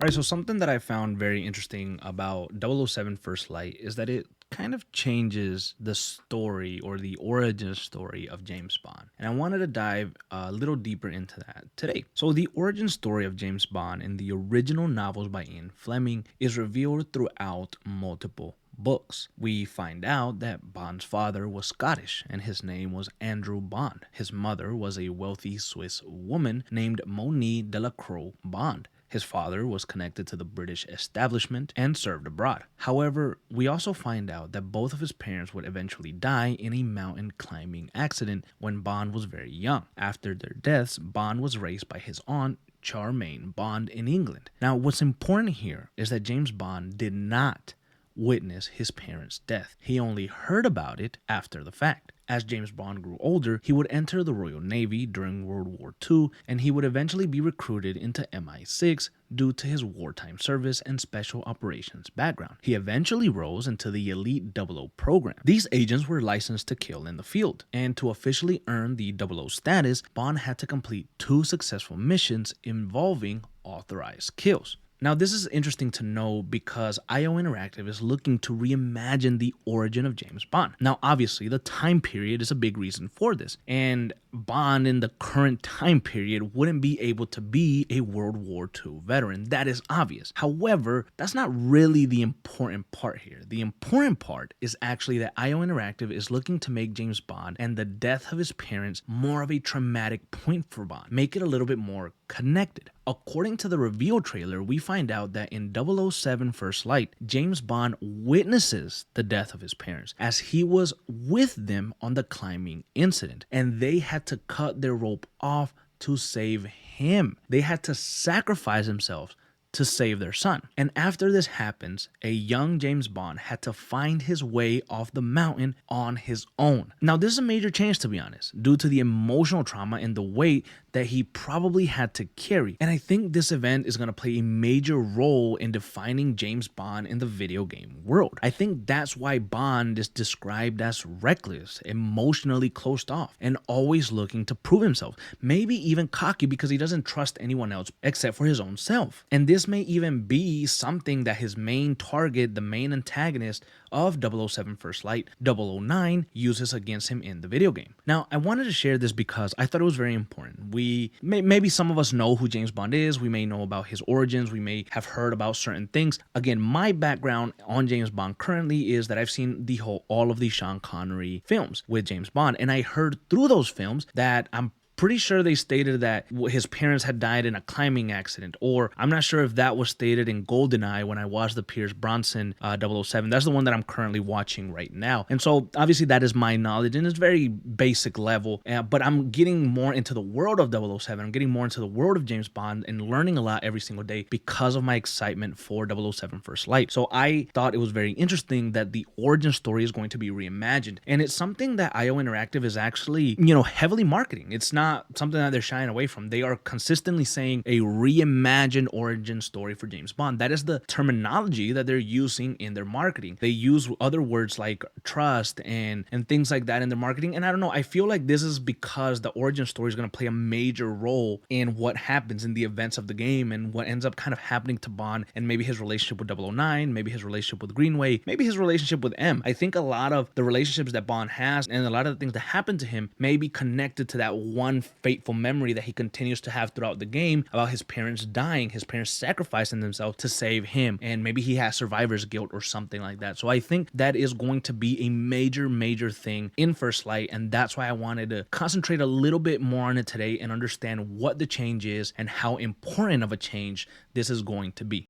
All right, so something that I found very interesting about 007 First Light is that it kind of changes the story or the origin story of James Bond. And I wanted to dive a little deeper into that today. So, the origin story of James Bond in the original novels by Ian Fleming is revealed throughout multiple books. We find out that Bond's father was Scottish and his name was Andrew Bond. His mother was a wealthy Swiss woman named Monique Delacroix Bond. His father was connected to the British establishment and served abroad. However, we also find out that both of his parents would eventually die in a mountain climbing accident when Bond was very young. After their deaths, Bond was raised by his aunt, Charmaine Bond, in England. Now, what's important here is that James Bond did not witness his parents' death. He only heard about it after the fact. As James Bond grew older, he would enter the Royal Navy during World War II, and he would eventually be recruited into MI6 due to his wartime service and special operations background. He eventually rose into the Elite 00 program. These agents were licensed to kill in the field, and to officially earn the 00 status, Bond had to complete 2 successful missions involving authorized kills. Now, this is interesting to know because IO Interactive is looking to reimagine the origin of James Bond. Now, obviously, the time period is a big reason for this, and Bond in the current time period wouldn't be able to be a World War II veteran. That is obvious. However, that's not really the important part here. The important part is actually that IO Interactive is looking to make James Bond and the death of his parents more of a traumatic point for Bond, make it a little bit more connected. According to the reveal trailer, we find out that in 007 First Light, James Bond witnesses the death of his parents as he was with them on the climbing incident, and they had to cut their rope off to save him. They had to sacrifice themselves to save their son. And after this happens, a young James Bond had to find his way off the mountain on his own. Now, this is a major change, to be honest, due to the emotional trauma and the weight that he probably had to carry. And I think this event is going to play a major role in defining James Bond in the video game world. I think that's why Bond is described as reckless, emotionally closed off, and always looking to prove himself. Maybe even cocky because he doesn't trust anyone else except for his own self. And this may even be something that his main target, the main antagonist of 007 First Light, 009, uses against him in the video game. Now, I wanted to share this because I thought it was very important. Maybe some of us know who James Bond is. We may know about his origins. We may have heard about certain things. Again, my background on James Bond currently is that I've seen all of the Sean Connery films with James Bond, and I heard through those films that I'm pretty sure they stated that his parents had died in a climbing accident, or I'm not sure if that was stated in GoldenEye when I watched the Pierce Brosnan 007. That's the one that I'm currently watching right now. And so obviously that is my knowledge, and it's very basic level, but I'm getting more into the world of 007. I'm getting more into the world of James Bond and learning a lot every single day because of my excitement for 007 First Light. So I thought it was very interesting that the origin story is going to be reimagined, and it's something that IO Interactive is actually, heavily marketing. It's not something that they're shying away from. They are consistently saying a reimagined origin story for James Bond. That is the terminology that they're using in their marketing. They use other words like trust and things like that in their marketing. And I don't know, I feel like this is because the origin story is going to play a major role in what happens in the events of the game and what ends up kind of happening to Bond and maybe his relationship with 009, maybe his relationship with Greenway, maybe his relationship with M. I think a lot of the relationships that Bond has and a lot of the things that happen to him may be connected to that one fateful memory that he continues to have throughout the game about his parents dying, his parents sacrificing themselves to save him, and maybe he has survivor's guilt or something like that. So I think that is going to be a major thing in First Light, and that's why I wanted to concentrate a little bit more on it today and understand what the change is and how important of a change this is going to be.